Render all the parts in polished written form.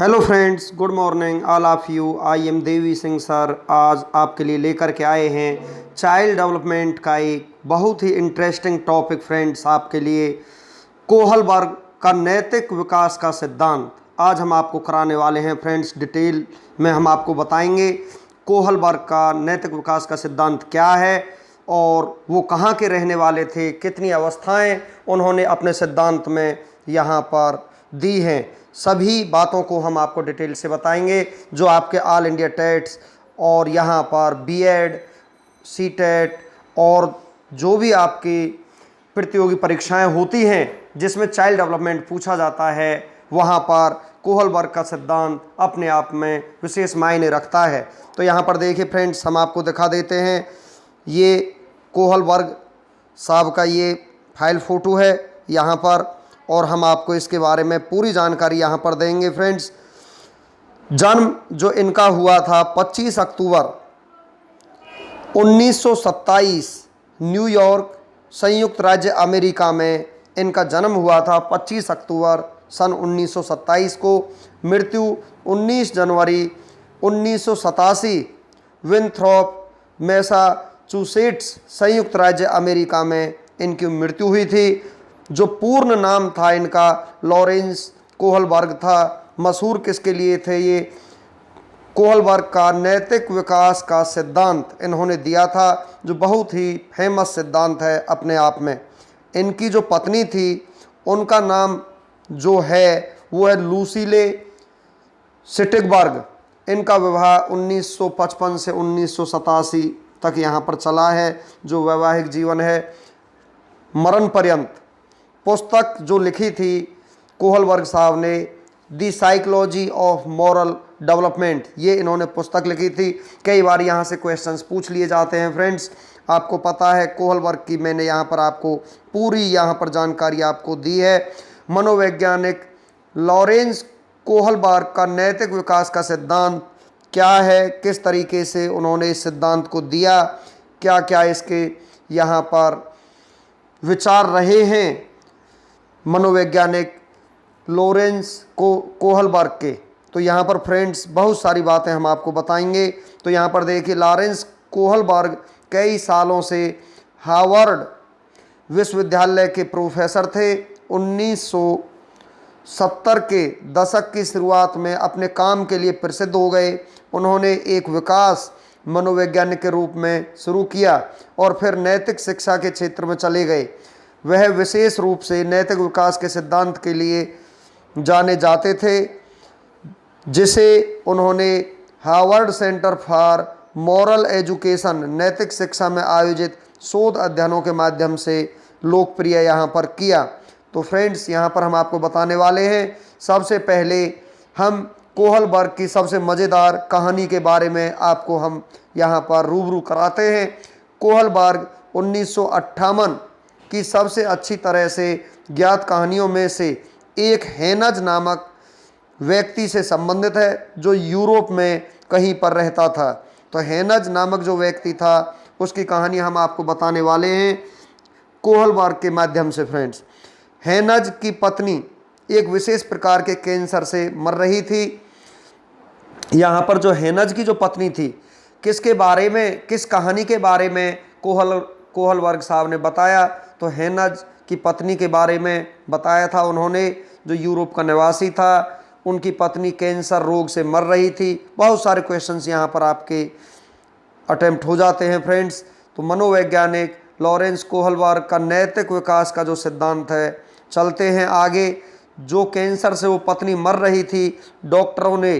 Hello friends, good morning all of you. I am Devi Singh sir. आज आपके लिए लेकर के आए हैं चाइल्ड डेवलपमेंट का एक बहुत ही इंटरेस्टिंग टॉपिक फ्रेंड्स आपके लिए, कोहलबर्ग का नैतिक विकास का सिद्धांत। आज हम आपको कराने वाले हैं फ्रेंड्स, डिटेल में हम आपको बताएंगे कोहलबर्ग का नैतिक विकास का सिद्धांत क्या है और वो कहाँ के रहने वाले थे, कितनी अवस्थाएं उन्होंने अपने सिद्धांत में यहाँ पर दी हैं। सभी बातों को हम आपको डिटेल से बताएंगे जो आपके ऑल इंडिया टेट्स और यहाँ पर बीएड, सीटेट और जो भी आपकी प्रतियोगी परीक्षाएं होती हैं जिसमें चाइल्ड डेवलपमेंट पूछा जाता है, वहाँ पर कोहलबर्ग का सिद्धांत अपने आप में विशेष मायने रखता है। तो यहाँ पर देखिए फ्रेंड्स, हम आपको दिखा देते हैं, ये कोहलबर्ग साहब का ये फाइल फ़ोटो है यहाँ पर, और हम आपको इसके बारे में पूरी जानकारी यहाँ पर देंगे फ्रेंड्स। जन्म जो इनका हुआ था 25 अक्टूबर 1927 न्यूयॉर्क, संयुक्त राज्य अमेरिका में इनका जन्म हुआ था 25 अक्टूबर सन 1927 को। मृत्यु 19 जनवरी 1987 विंथ्रॉप, मैसाचुसेट्स, संयुक्त राज्य अमेरिका में इनकी मृत्यु हुई थी। जो पूर्ण नाम था इनका लॉरेंस कोहलबर्ग था। मशहूर किसके लिए थे? ये कोहलबर्ग का नैतिक विकास का सिद्धांत इन्होंने दिया था, जो बहुत ही फेमस सिद्धांत है अपने आप में। इनकी जो पत्नी थी उनका नाम जो है वो है लूसीले स्टिगबर्ग। इनका विवाह 1955 से 1987 तक यहाँ पर चला है, जो वैवाहिक जीवन है मरण पर्यंत। पुस्तक जो लिखी थी कोहलबर्ग साहब ने, दी साइकोलॉजी ऑफ मॉरल डेवलपमेंट, ये इन्होंने पुस्तक लिखी थी। कई बार यहाँ से क्वेश्चंस पूछ लिए जाते हैं फ्रेंड्स, आपको पता है कोहलबर्ग की मैंने यहाँ पर आपको पूरी यहाँ पर जानकारी आपको दी है। मनोवैज्ञानिक लॉरेंस कोहलबर्ग का नैतिक विकास का सिद्धांत क्या है, किस तरीके से उन्होंने इस सिद्धांत को दिया, क्या क्या इसके यहाँ पर विचार रहे हैं मनोवैज्ञानिक लॉरेंस कोहलबर्ग के। तो यहाँ पर फ्रेंड्स बहुत सारी बातें हम आपको बताएंगे। तो यहाँ पर देखिए, लॉरेंस कोहलबर्ग कई सालों से हार्वर्ड विश्वविद्यालय के प्रोफेसर थे। 1970 के दशक की शुरुआत में अपने काम के लिए प्रसिद्ध हो गए। उन्होंने एक विकास मनोवैज्ञानिक के रूप में शुरू किया और फिर नैतिक शिक्षा के क्षेत्र में चले गए। वह विशेष रूप से नैतिक विकास के सिद्धांत के लिए जाने जाते थे, जिसे उन्होंने Harvard centre for moral education, नैतिक शिक्षा में आयोजित शोध अध्ययनों के माध्यम से लोकप्रिय यहाँ पर किया। तो फ्रेंड्स, यहाँ पर हम आपको बताने वाले हैं, सबसे पहले हम कोहलबर्ग की सबसे मज़ेदार कहानी के बारे में आपको हम यहाँ पर रूबरू कराते हैं। कोहलबर्ग 1958 की सबसे अच्छी तरह से ज्ञात कहानियों में से एक हेनज नामक व्यक्ति से संबंधित है, जो यूरोप में कहीं पर रहता था। तो हेनज नामक जो व्यक्ति था उसकी कहानी हम आपको बताने वाले हैं कोहलबर्ग के माध्यम से फ्रेंड्स। हेनज की पत्नी एक विशेष प्रकार के कैंसर से मर रही थी। यहाँ पर जो हेनज की जो पत्नी थी, किसके बारे में, किस कहानी के बारे में कोहलबर्ग साहब ने बताया? तो हेनज की पत्नी के बारे में बताया था उन्होंने, जो यूरोप का निवासी था। उनकी पत्नी कैंसर रोग से मर रही थी। बहुत सारे क्वेश्चंस यहाँ पर आपके अटेम्प्ट हो जाते हैं फ्रेंड्स। तो मनोवैज्ञानिक लॉरेंस कोहलबर्ग का नैतिक विकास का जो सिद्धांत है, चलते हैं आगे। जो कैंसर से वो पत्नी मर रही थी, डॉक्टरों ने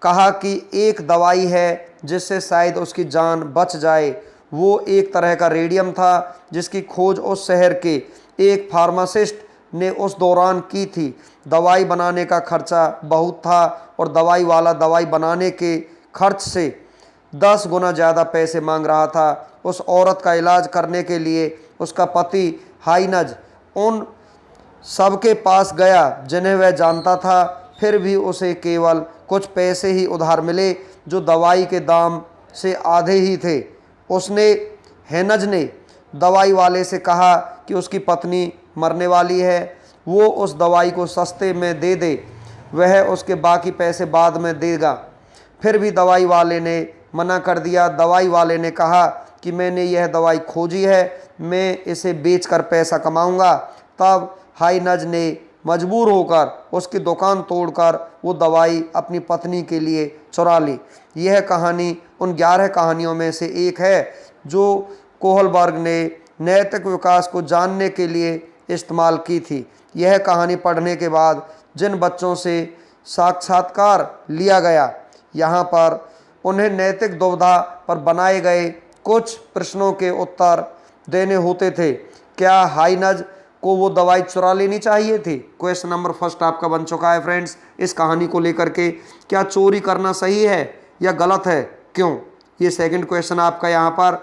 कहा कि एक दवाई है जिससे शायद उसकी जान बच जाए। वो एक तरह का रेडियम था, जिसकी खोज उस शहर के एक फार्मासिस्ट ने उस दौरान की थी। दवाई बनाने का खर्चा बहुत था और दवाई वाला दवाई बनाने के खर्च से 10 गुना ज़्यादा पैसे मांग रहा था। उस औरत का इलाज करने के लिए उसका पति हाइनज उन सबके पास गया जिन्हें वह जानता था, फिर भी उसे केवल कुछ पैसे ही उधार मिले, जो दवाई के दाम से आधे ही थे। उसने, हेनज ने दवाई वाले से कहा कि उसकी पत्नी मरने वाली है, वो उस दवाई को सस्ते में दे दे। वह उसके बाकी पैसे बाद में देगा। फिर भी दवाई वाले ने मना कर दिया। दवाई वाले ने कहा कि मैंने यह दवाई खोजी है, मैं इसे बेचकर पैसा कमाऊंगा। तब हाइनज ने मजबूर होकर उसकी दुकान तोड़कर वो दवाई अपनी पत्नी के लिए चुरा ली। यह कहानी उन 11 कहानियों में से एक है जो कोहलबर्ग ने नैतिक विकास को जानने के लिए इस्तेमाल की थी। यह कहानी पढ़ने के बाद जिन बच्चों से साक्षात्कार लिया गया, यहाँ पर उन्हें नैतिक दुविधा पर बनाए गए कुछ प्रश्नों के उत्तर देने होते थे। क्या हाइनज को वो दवाई चुरा लेनी चाहिए थी? क्वेश्चन नंबर फर्स्ट आपका बन चुका है फ्रेंड्स इस कहानी को लेकर के। क्या चोरी करना सही है या गलत है, क्यों? ये सेकंड क्वेश्चन आपका यहाँ पर।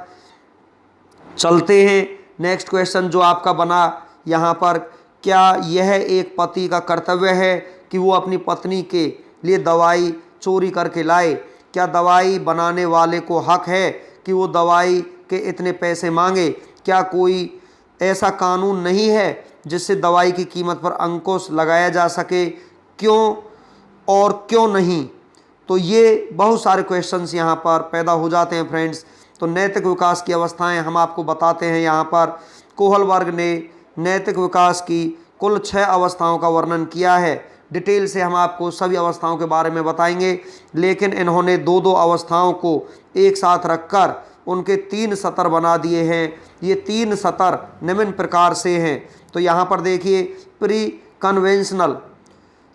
चलते हैं नेक्स्ट क्वेश्चन जो आपका बना यहाँ पर। क्या यह एक पति का कर्तव्य है कि वो अपनी पत्नी के लिए दवाई चोरी करके लाए? क्या दवाई बनाने वाले को हक है कि वो दवाई के इतने पैसे मांगे? क्या कोई ऐसा कानून नहीं है जिससे दवाई की कीमत पर अंकुश लगाया जा सके? क्यों और क्यों नहीं? तो ये बहुत सारे क्वेश्चंस यहाँ पर पैदा हो जाते हैं फ्रेंड्स। तो नैतिक विकास की अवस्थाएं हम आपको बताते हैं। यहाँ पर कोहलबर्ग ने नैतिक विकास की कुल 6 अवस्थाओं का वर्णन किया है। डिटेल से हम आपको सभी अवस्थाओं के बारे में बताएंगे, लेकिन इन्होंने 2-2 अवस्थाओं को एक साथ रखकर उनके 3 सतर बना दिए हैं। ये 3 सतर निम्न प्रकार से हैं। तो यहाँ पर देखिए, प्री कन्वेंशनल,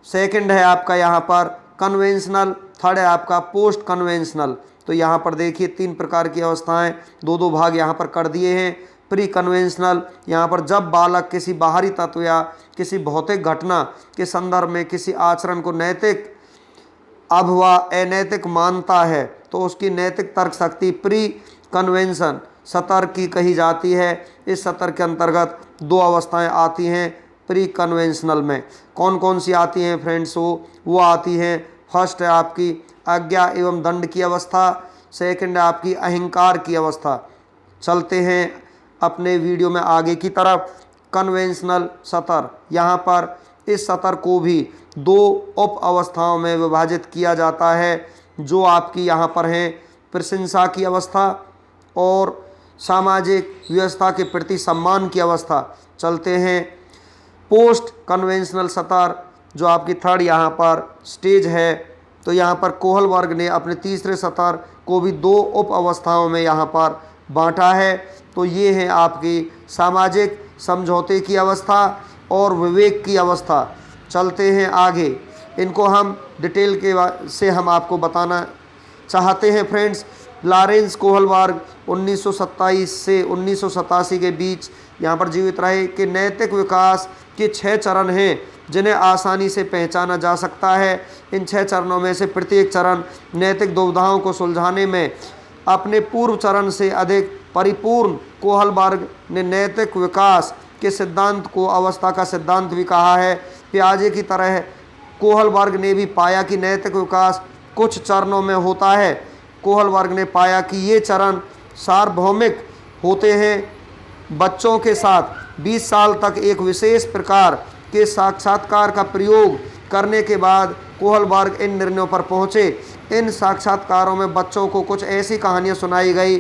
सेकंड है आपका यहाँ पर कन्वेंशनल, थर्ड है आपका पोस्ट कन्वेंशनल। तो यहाँ पर देखिए 3 प्रकार की अवस्थाएं, 2-2 भाग यहाँ पर कर दिए हैं। प्री कन्वेंशनल, यहाँ पर जब बालक किसी बाहरी तत्व या किसी भौतिक घटना के संदर्भ में किसी आचरण को नैतिक अथवा अनैतिक मानता है तो उसकी नैतिक तर्क शक्ति प्री कन्वेंशन सतर की कही जाती है। इस सतर के अंतर्गत 2 अवस्थाएं आती हैं प्री कन्वेंशनल में। कौन कौन सी आती हैं फ्रेंड्स? वो आती हैं, फर्स्ट है आपकी आज्ञा एवं दंड की अवस्था, सेकंड है आपकी अहंकार की अवस्था। चलते हैं अपने वीडियो में आगे की तरफ। कन्वेंशनल सतर, यहाँ पर इस सतर को भी 2 उप अवस्थाओं में विभाजित किया जाता है जो आपकी यहाँ पर हैं प्रशंसा की अवस्था और सामाजिक व्यवस्था के प्रति सम्मान की अवस्था। चलते हैं पोस्ट कन्वेंशनल सतर जो आपकी थर्ड यहाँ पर स्टेज है। तो यहाँ पर कोहलबर्ग ने अपने तीसरे सतर को भी 2 उप अवस्थाओं में यहाँ पर बांटा है। तो ये है आपकी सामाजिक समझौते की अवस्था और विवेक की अवस्था। चलते हैं आगे, इनको हम डिटेल के से हम आपको बताना चाहते हैं फ्रेंड्स। लॉरेंस कोहलबर्ग 1927 से 1987 के बीच यहाँ पर जीवित रहे कि नैतिक विकास के 6 चरण हैं जिन्हें आसानी से पहचाना जा सकता है। इन 6 चरणों में से प्रत्येक चरण नैतिक दुविधाओं को सुलझाने में अपने पूर्व चरण से अधिक परिपूर्ण। कोहलबर्ग ने नैतिक विकास के सिद्धांत को अवस्था का सिद्धांत भी कहा है। पियाजे की तरह कोहलबर्ग ने भी पाया कि नैतिक विकास कुछ चरणों में होता है। कोहलबर्ग ने पाया कि ये चरण सार्वभौमिक होते हैं। बच्चों के साथ 20 साल तक एक विशेष प्रकार के साक्षात्कार का प्रयोग करने के बाद कोहलबर्ग इन निर्णयों पर पहुँचे। इन साक्षात्कारों में बच्चों को कुछ ऐसी कहानियाँ सुनाई गई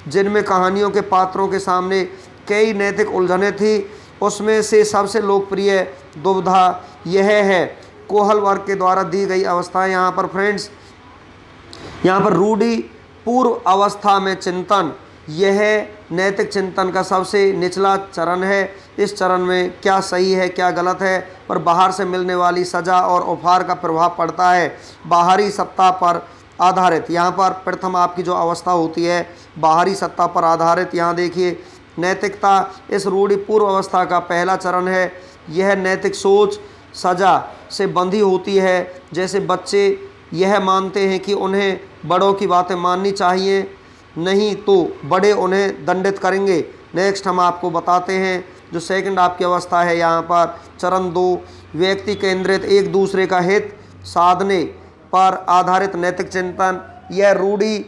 जिनमें कहानियों के पात्रों के सामने कई नैतिक उलझनें थी। उसमें से सबसे लोकप्रिय दुविधा यह है। कोहलबर्ग के द्वारा दी गई अवस्थाएं यहाँ पर फ्रेंड्स, यहाँ पर रूढ़ि पूर्व अवस्था में चिंतन, यह नैतिक चिंतन का सबसे निचला चरण है। इस चरण में क्या सही है क्या गलत है पर बाहर से मिलने वाली सज़ा और उपहार का प्रभाव पड़ता है। बाहरी सत्ता पर आधारित, यहाँ पर प्रथम आपकी जो अवस्था होती है बाहरी सत्ता पर आधारित। यहाँ देखिए नैतिकता इस रूढ़ि पूर्व अवस्था का पहला चरण है। यह नैतिक सोच सज़ा से बंधी होती है। जैसे बच्चे यह मानते हैं कि उन्हें बड़ों की बातें माननी चाहिए, नहीं तो बड़े उन्हें दंडित करेंगे। नेक्स्ट हम आपको बताते हैं जो सेकंड आपकी अवस्था है यहाँ पर चरण 2, व्यक्ति केंद्रित एक दूसरे का हित साधने पर आधारित नैतिक चिंतन। यह रूढ़ि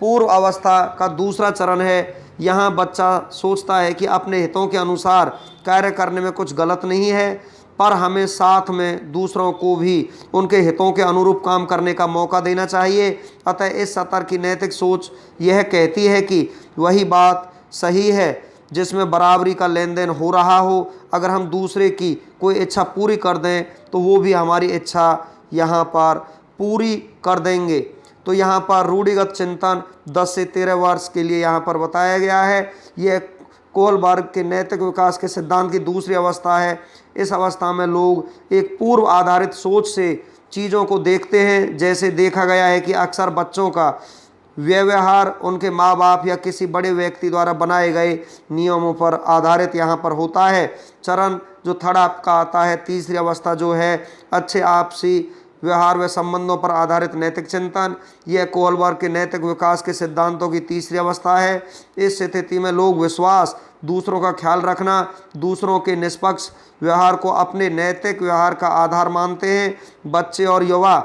पूर्व अवस्था का दूसरा चरण है। यहाँ बच्चा सोचता है कि अपने हितों के अनुसार कार्य करने में कुछ गलत नहीं है, पर हमें साथ में दूसरों को भी उनके हितों के अनुरूप काम करने का मौका देना चाहिए। अतः इस सत्र की नैतिक सोच यह कहती है कि वही बात सही है जिसमें बराबरी का लेन देन हो रहा हो। अगर हम दूसरे की कोई इच्छा पूरी कर दें तो वो भी हमारी इच्छा यहाँ पर पूरी कर देंगे। तो यहाँ पर रूढ़िगत चिंतन 10 से 13 वर्ष के लिए यहाँ पर बताया गया है। यह कोहलबर्ग के नैतिक विकास के सिद्धांत की दूसरी अवस्था है। इस अवस्था में लोग एक पूर्व आधारित सोच से चीज़ों को देखते हैं। जैसे देखा गया है कि अक्सर बच्चों का व्यवहार उनके माँ बाप या किसी बड़े व्यक्ति द्वारा बनाए गए नियमों पर आधारित यहाँ पर होता है। चरण जो थर्ड आपका आता है, तीसरी अवस्था जो है अच्छे आपसी व्यवहार व संबंधों पर आधारित नैतिक चिंतन, यह कोहलबर्ग के नैतिक विकास के सिद्धांतों की तीसरी अवस्था है। इस स्थिति में लोग विश्वास, दूसरों का ख्याल रखना, दूसरों के निष्पक्ष व्यवहार को अपने नैतिक व्यवहार का आधार मानते हैं। बच्चे और युवा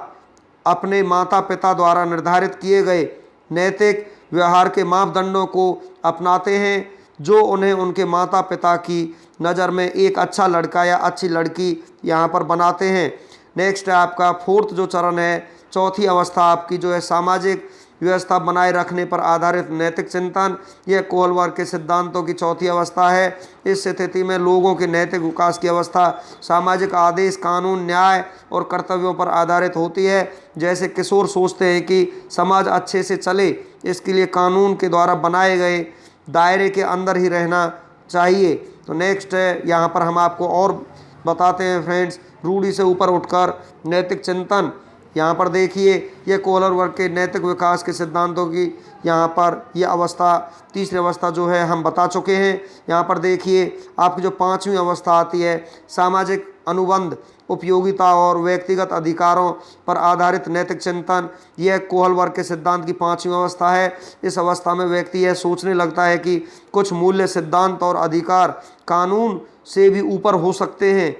अपने माता पिता द्वारा निर्धारित किए गए नैतिक व्यवहार के मापदंडों को अपनाते हैं जो उन्हें उनके माता पिता की नज़र में एक अच्छा लड़का या अच्छी लड़की यहाँ पर बनाते हैं। नेक्स्ट है आपका फोर्थ जो चरण है, चौथी अवस्था आपकी जो है सामाजिक व्यवस्था बनाए रखने पर आधारित नैतिक चिंतन, यह कोहलबर्ग के सिद्धांतों की चौथी अवस्था है। इस स्थिति में लोगों के नैतिक विकास की अवस्था सामाजिक आदेश, कानून, न्याय और कर्तव्यों पर आधारित होती है। जैसे किशोर सोचते हैं कि समाज अच्छे से चले, इसके लिए कानून के द्वारा बनाए गए दायरे के अंदर ही रहना चाहिए। तो नेक्स्ट है यहाँ पर हम आपको और बताते हैं फ्रेंड्स, रूढ़ि से ऊपर उठकर नैतिक चिंतन। यहाँ पर देखिए यह कोहलबर्ग के नैतिक विकास के सिद्धांतों की यहाँ पर यह अवस्था, तीसरी अवस्था जो है हम बता चुके हैं। यहाँ पर देखिए आपकी जो पांचवी अवस्था आती है, सामाजिक अनुबंध, उपयोगिता और व्यक्तिगत अधिकारों पर आधारित नैतिक चिंतन, यह कोहलबर्ग के सिद्धांत की पांचवी अवस्था है। इस अवस्था में व्यक्ति यह सोचने लगता है कि कुछ मूल्य, सिद्धांत और अधिकार कानून से भी ऊपर हो सकते हैं।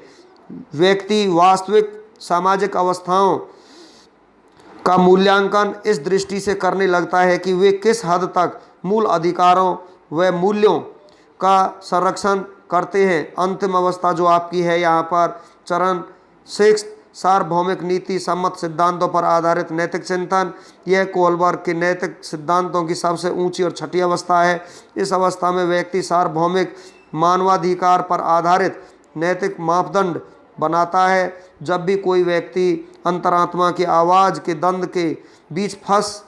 व्यक्ति वास्तविक सामाजिक अवस्थाओं का मूल्यांकन इस दृष्टि से करने लगता है कि वे किस हद तक मूल अधिकारों व मूल्यों का संरक्षण करते हैं। अंतिम अवस्था जो आपकी है यहाँ पर चरण 6, सार्वभौमिक नीति सम्मत सिद्धांतों पर आधारित नैतिक चिंतन, यह कोहलबर्ग के नैतिक सिद्धांतों की सबसे ऊंची और छठी अवस्था है। इस अवस्था में व्यक्ति सार्वभौमिक मानवाधिकार पर आधारित नैतिक मापदंड बनाता है। जब भी कोई व्यक्ति अंतरात्मा की आवाज़ के द्वंद्व के बीच फंस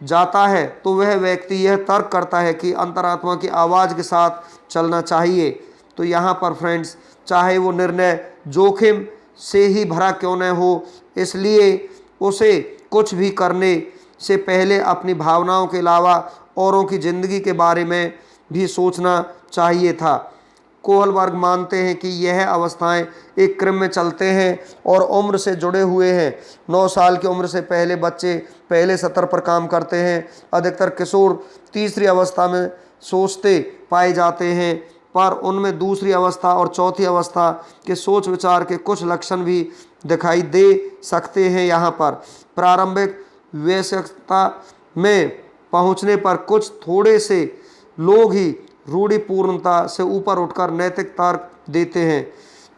जाता है तो वह व्यक्ति यह तर्क करता है कि अंतरात्मा की आवाज़ के साथ चलना चाहिए। तो यहाँ पर फ्रेंड्स, चाहे वो निर्णय जोखिम से ही भरा क्यों न हो, इसलिए उसे कुछ भी करने से पहले अपनी भावनाओं के अलावा औरों की ज़िंदगी के बारे में भी सोचना चाहिए था। कोहलबर्ग मानते हैं कि यह अवस्थाएं एक क्रम में चलते हैं और उम्र से जुड़े हुए हैं। 9 साल की उम्र से पहले बच्चे पहले सत्र पर काम करते हैं। अधिकतर किशोर तीसरी अवस्था में सोचते पाए जाते हैं, पर उनमें दूसरी अवस्था और चौथी अवस्था के सोच विचार के कुछ लक्षण भी दिखाई दे सकते हैं। यहाँ पर प्रारंभिक वयस्कता में पहुँचने पर कुछ थोड़े से लोग ही रूढ़िपूर्णता से ऊपर उठकर नैतिक तर्क देते हैं।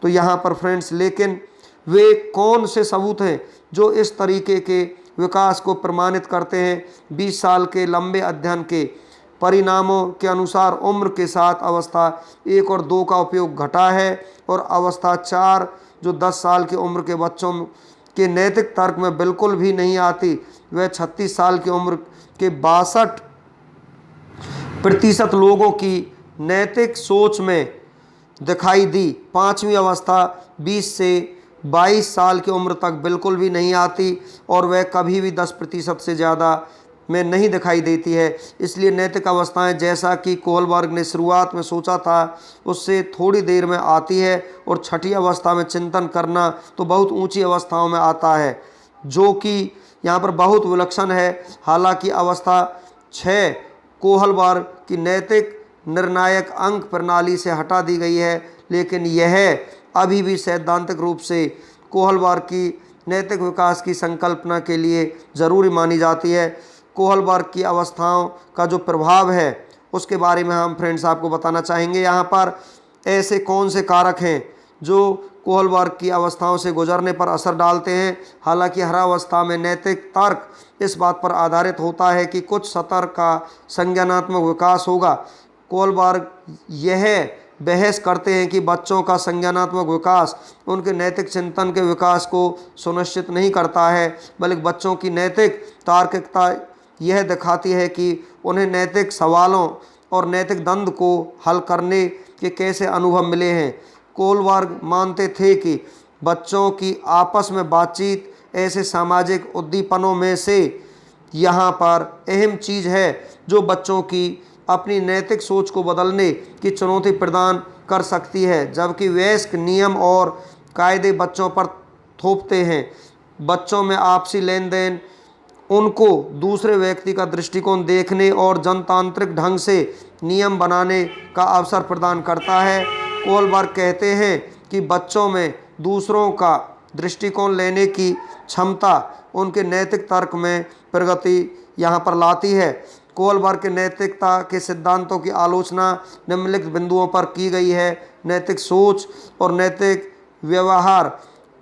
तो यहाँ पर फ्रेंड्स, लेकिन वे कौन से सबूत हैं जो इस तरीके के विकास को प्रमाणित करते हैं? 20 साल के लंबे अध्ययन के परिणामों के अनुसार उम्र के साथ अवस्था 1 और 2 का उपयोग घटा है और अवस्था 4 जो 10 साल की उम्र के बच्चों के नैतिक तर्क में बिल्कुल भी नहीं आती, वह 36 साल की उम्र के 62% लोगों की नैतिक सोच में दिखाई दी। 5वीं अवस्था 20 से 22 साल की उम्र तक बिल्कुल भी नहीं आती और वह कभी भी 10% से ज़्यादा में नहीं दिखाई देती है। इसलिए नैतिक अवस्थाएं, जैसा कि कोहलबर्ग ने शुरुआत में सोचा था, उससे थोड़ी देर में आती है। और छठी अवस्था में चिंतन करना तो बहुत ऊंची अवस्थाओं में आता है, जो कि यहाँ पर बहुत विलक्षण है। हालांकि अवस्था 6 कोहलबर्ग की नैतिक निर्णायक अंक प्रणाली से हटा दी गई है, लेकिन यह अभी भी सैद्धांतिक रूप से कोहलबर्ग की नैतिक विकास की संकल्पना के लिए ज़रूरी मानी जाती है। कोहलबर्ग की अवस्थाओं का जो प्रभाव है उसके बारे में हम फ्रेंड्स आपको बताना चाहेंगे। यहाँ पर ऐसे कौन से कारक हैं जो कोहलबर्ग की अवस्थाओं से गुजरने पर असर डालते हैं। हालांकि हर अवस्था में नैतिक तर्क इस बात पर आधारित होता है कि कुछ स्तर का संज्ञानात्मक विकास होगा। कोहलबर्ग यह बहस करते हैं कि बच्चों का संज्ञानात्मक विकास उनके नैतिक चिंतन के विकास को सुनिश्चित नहीं करता है, बल्कि बच्चों की नैतिक तार्किकता यह दिखाती है कि उन्हें नैतिक सवालों और नैतिक द्वंद्व को हल करने के कैसे अनुभव मिले हैं। कोहलबर्ग मानते थे कि बच्चों की आपस में बातचीत ऐसे सामाजिक उद्दीपनों में से यहाँ पर अहम चीज़ है जो बच्चों की अपनी नैतिक सोच को बदलने की चुनौती प्रदान कर सकती है, जबकि वयस्क नियम और कायदे बच्चों पर थोपते हैं। बच्चों में आपसी लेन देन उनको दूसरे व्यक्ति का दृष्टिकोण देखने और जनतांत्रिक ढंग से नियम बनाने का अवसर प्रदान करता है। कोहलबर्ग कहते हैं कि बच्चों में दूसरों का दृष्टिकोण लेने की क्षमता उनके नैतिक तर्क में प्रगति यहाँ पर लाती है। कोहलबर्ग के नैतिकता के सिद्धांतों की आलोचना निम्नलिखित बिंदुओं पर की गई है। नैतिक सोच और नैतिक व्यवहार।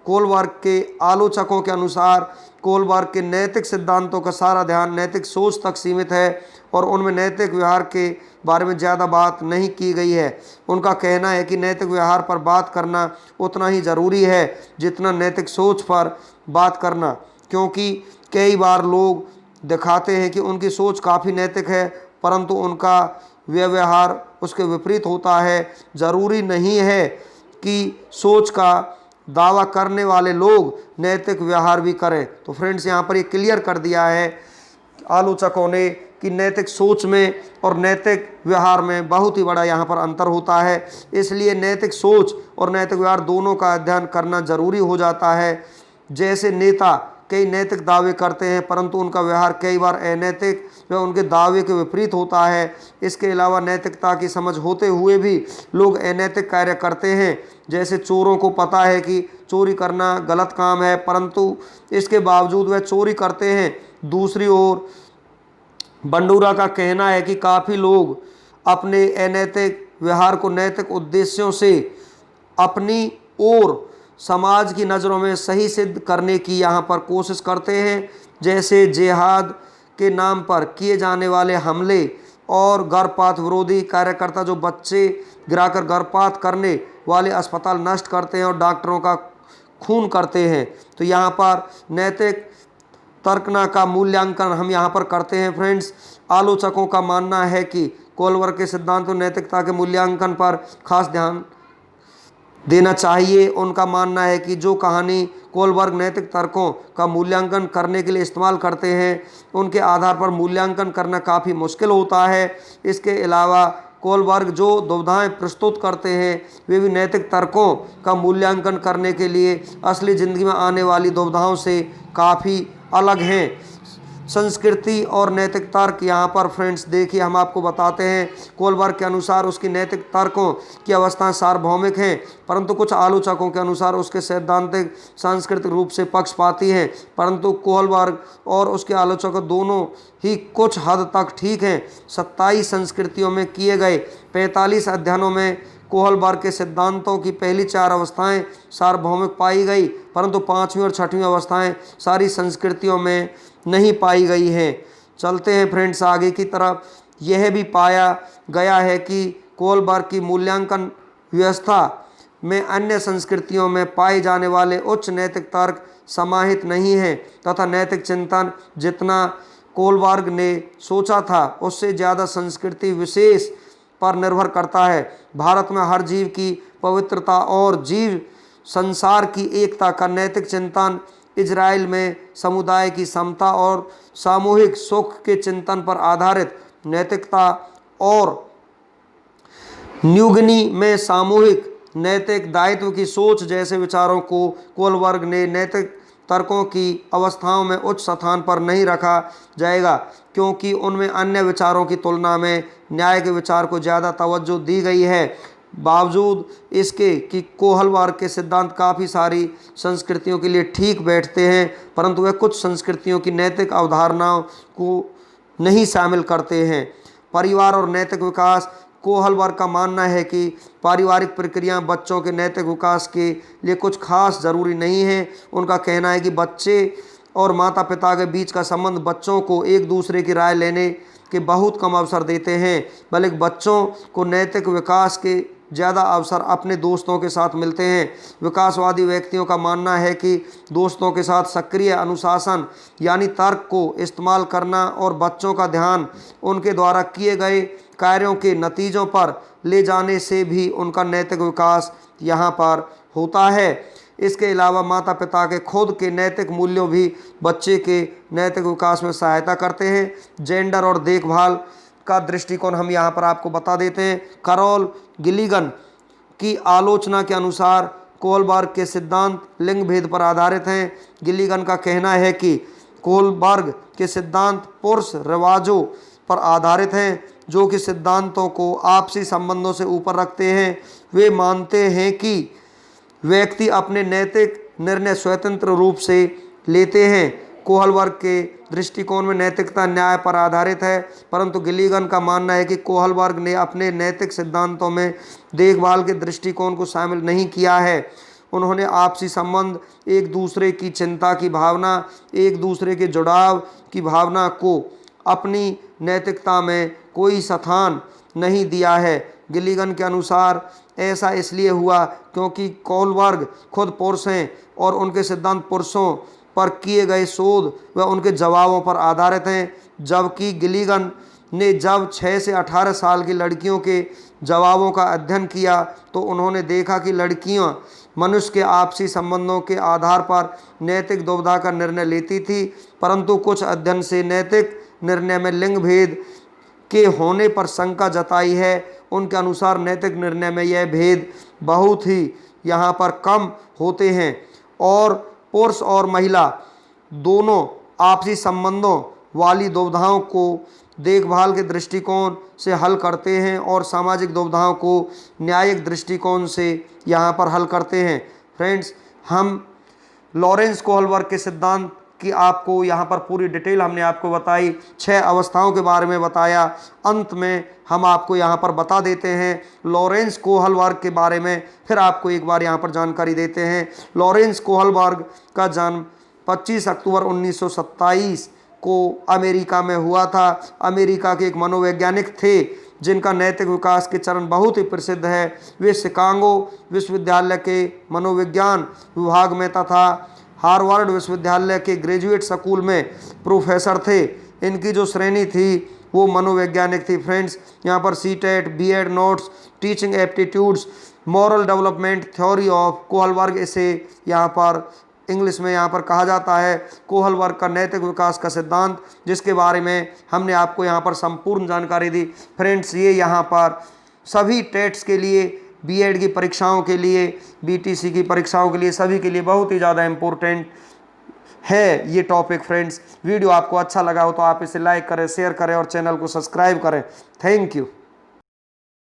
कोहलबर्ग के आलोचकों के अनुसार कोहलबर्ग के नैतिक सिद्धांतों का सारा ध्यान नैतिक सोच तक सीमित है और उनमें नैतिक व्यवहार के बारे में ज़्यादा बात नहीं की गई है। उनका कहना है कि नैतिक व्यवहार पर बात करना उतना ही ज़रूरी है जितना नैतिक सोच पर बात करना, क्योंकि कई बार लोग दिखाते हैं कि उनकी सोच काफ़ी नैतिक है परंतु उनका व्यवहार उसके विपरीत होता है। ज़रूरी नहीं है कि सोच का दावा करने वाले लोग नैतिक व्यवहार भी करें। तो फ्रेंड्स, यहाँ पर ये क्लियर कर दिया है आलोचकों ने कि नैतिक सोच में और नैतिक व्यवहार में बहुत ही बड़ा यहाँ पर अंतर होता है। इसलिए नैतिक सोच और नैतिक व्यवहार दोनों का अध्ययन करना जरूरी हो जाता है। जैसे नेता कई नैतिक दावे करते हैं परंतु उनका व्यवहार कई बार अनैतिक व उनके दावे के विपरीत होता है। इसके अलावा नैतिकता की समझ होते हुए भी लोग अनैतिक कार्य करते हैं। जैसे चोरों को पता है कि चोरी करना गलत काम है परंतु इसके बावजूद वह चोरी करते हैं। दूसरी ओर बंडूरा का कहना है कि काफ़ी लोग अपने अनैतिक व्यवहार को नैतिक उद्देश्यों से अपनी ओर समाज की नज़रों में सही सिद्ध करने की यहाँ पर कोशिश करते हैं। जैसे जिहाद के नाम पर किए जाने वाले हमले और गर्भपात विरोधी कार्यकर्ता जो बच्चे गिराकर गर्भपात करने वाले अस्पताल नष्ट करते हैं और डॉक्टरों का खून करते हैं। तो यहाँ पर नैतिक तर्कना का मूल्यांकन हम यहाँ पर करते हैं। फ्रेंड्स, आलोचकों का मानना है कि कोहलबर्ग के सिद्धांतों नैतिकता के मूल्यांकन पर खास ध्यान देना चाहिए। उनका मानना है कि जो कहानी कोहलबर्ग नैतिक तर्कों का मूल्यांकन करने के लिए इस्तेमाल करते हैं उनके आधार पर मूल्यांकन करना काफ़ी मुश्किल होता है। इसके अलावा कोहलबर्ग जो दुविधाएं प्रस्तुत करते हैं वे भी नैतिक तर्कों का मूल्यांकन करने के लिए असली ज़िंदगी में आने वाली दुविधाओं से काफ़ी अलग हैं। संस्कृति और नैतिक तर्क यहाँ पर फ्रेंड्स देखिए हम आपको बताते हैं। कोहलबर्ग के अनुसार उसकी नैतिक तर्कों की अवस्थाएं सार्वभौमिक हैं परंतु कुछ आलोचकों के अनुसार उसके सैद्धांतिक सांस्कृतिक रूप से पक्षपाती हैं। परंतु कोहलबर्ग और उसके आलोचक दोनों ही कुछ हद तक ठीक हैं। 27 संस्कृतियों में किए गए 45 अध्ययनों में कोहलबर्ग के सिद्धांतों की पहली 4 अवस्थाएं सार्वभौमिक पाई गई परंतु 5वीं और 6वीं अवस्थाएं सारी संस्कृतियों में नहीं पाई गई हैं। चलते हैं फ्रेंड्स आगे की तरफ। यह भी पाया गया है कि कोहलबर्ग की मूल्यांकन व्यवस्था में अन्य संस्कृतियों में पाए जाने वाले उच्च नैतिक तर्क समाहित नहीं है तथा नैतिक चिंतन जितना कोहलबर्ग ने सोचा था उससे ज़्यादा संस्कृति विशेष पर निर्भर करता है। भारत में हर जीव की पवित्रता और जीव संसार की एकता का नैतिक चिंतन, इजराइल में समुदाय की समता और सामूहिक सुख के चिंतन पर आधारित नैतिकता और न्यूगिनी में सामूहिक नैतिक दायित्व की सोच जैसे विचारों को कोहलबर्ग ने नैतिक तर्कों की अवस्थाओं में उच्च स्थान पर नहीं रखा जाएगा क्योंकि उनमें अन्य विचारों की तुलना में न्याय के विचार को ज़्यादा तवज्जो दी गई है। बावजूद इसके कि कोहलबर्ग के सिद्धांत काफ़ी सारी संस्कृतियों के लिए ठीक बैठते हैं परंतु वे कुछ संस्कृतियों की नैतिक अवधारणाओं को नहीं शामिल करते हैं। परिवार और नैतिक विकास। कोहलबर्ग का मानना है कि पारिवारिक प्रक्रिया बच्चों के नैतिक विकास के लिए कुछ खास जरूरी नहीं है। उनका कहना है कि बच्चे और माता पिता के बीच का संबंध बच्चों को एक दूसरे की राय लेने के बहुत कम अवसर देते हैं, बल्कि बच्चों को नैतिक विकास के ज़्यादा अवसर अपने दोस्तों के साथ मिलते हैं। विकासवादी व्यक्तियों का मानना है कि दोस्तों के साथ सक्रिय अनुशासन यानी तर्क को इस्तेमाल करना और बच्चों का ध्यान उनके द्वारा किए गए कार्यों के नतीजों पर ले जाने से भी उनका नैतिक विकास यहाँ पर होता है। इसके अलावा माता पिता के खुद के नैतिक मूल्यों भी बच्चे के नैतिक विकास में सहायता करते हैं। जेंडर और देखभाल का दृष्टिकोण हम यहाँ पर आपको बता देते हैं। कैरोल गिलिगन की आलोचना के अनुसार कोहलबर्ग के सिद्धांत लिंग भेद पर आधारित हैं। गिलिगन का कहना है कि कोहलबर्ग के सिद्धांत पुरुष रिवाजों पर आधारित हैं, जो कि सिद्धांतों को आपसी संबंधों से ऊपर रखते हैं। वे मानते हैं कि व्यक्ति अपने नैतिक निर्णय स्वतंत्र रूप से लेते हैं। कोहलबर्ग के दृष्टिकोण में नैतिकता न्याय पर आधारित है, परंतु गिलिगन का मानना है कि कोहलबर्ग ने अपने नैतिक सिद्धांतों में देखभाल के दृष्टिकोण को शामिल नहीं किया है। उन्होंने आपसी संबंध, एक दूसरे की चिंता की भावना, एक दूसरे के जुड़ाव की भावना को अपनी नैतिकता में कोई स्थान नहीं दिया है। गिलिगन के अनुसार ऐसा इसलिए हुआ क्योंकि कोहलबर्ग खुद पुरुष हैं और उनके सिद्धांत पुरुषों पर किए गए शोध व उनके जवाबों पर आधारित हैं, जबकि गिलिगन ने जब 6 से 18 साल की लड़कियों के जवाबों का अध्ययन किया तो उन्होंने देखा कि लड़कियां मनुष्य के आपसी संबंधों के आधार पर नैतिक दुविधा का निर्णय लेती थी, परंतु कुछ अध्ययन से नैतिक निर्णय में लिंग भेद के होने पर शंका जताई है। उनके अनुसार नैतिक निर्णय में यह भेद बहुत ही यहाँ पर कम होते हैं और पुरुष और महिला दोनों आपसी संबंधों वाली दुविधाओं को देखभाल के दृष्टिकोण से हल करते हैं और सामाजिक दुविधाओं को न्यायिक दृष्टिकोण से यहाँ पर हल करते हैं। फ्रेंड्स, हम लॉरेंस कोहलबर्ग के सिद्धांत की आपको यहाँ पर पूरी डिटेल हमने आपको बताई, 6 अवस्थाओं के बारे में बताया। अंत में हम आपको यहाँ पर बता देते हैं लॉरेंस कोहलबर्ग के बारे में, फिर आपको एक बार यहाँ पर जानकारी देते हैं। लॉरेंस कोहलबर्ग का जन्म 25 अक्टूबर 1927 को अमेरिका में हुआ था। अमेरिका के एक मनोवैज्ञानिक थे जिनका नैतिक विकास के चरण बहुत ही प्रसिद्ध है। वे शिकागो विश्वविद्यालय के मनोविज्ञान विभाग में तथा हार्वर्ड विश्वविद्यालय के ग्रेजुएट स्कूल में प्रोफेसर थे। इनकी जो श्रेणी थी वो मनोवैज्ञानिक थी। फ्रेंड्स, यहाँ पर CTET, B Ed notes, teaching aptitudes, moral development theory of Kohlberg, इसे यहाँ पर इंग्लिश में यहाँ पर कहा जाता है। कोहलबर्ग का नैतिक विकास का सिद्धांत, जिसके बारे में हमने आपको यहाँ पर संपूर्ण जानकारी दी। फ्रेंड्स, ये यहाँ पर सभी टेट्स के लिए, बीएड की परीक्षाओं के लिए, बीटीसी की परीक्षाओं के लिए, सभी के लिए बहुत ही ज़्यादा इम्पोर्टेंट है ये टॉपिक। फ्रेंड्स, वीडियो आपको अच्छा लगा हो तो आप इसे लाइक करें, शेयर करें और चैनल को सब्सक्राइब करें। Thank you.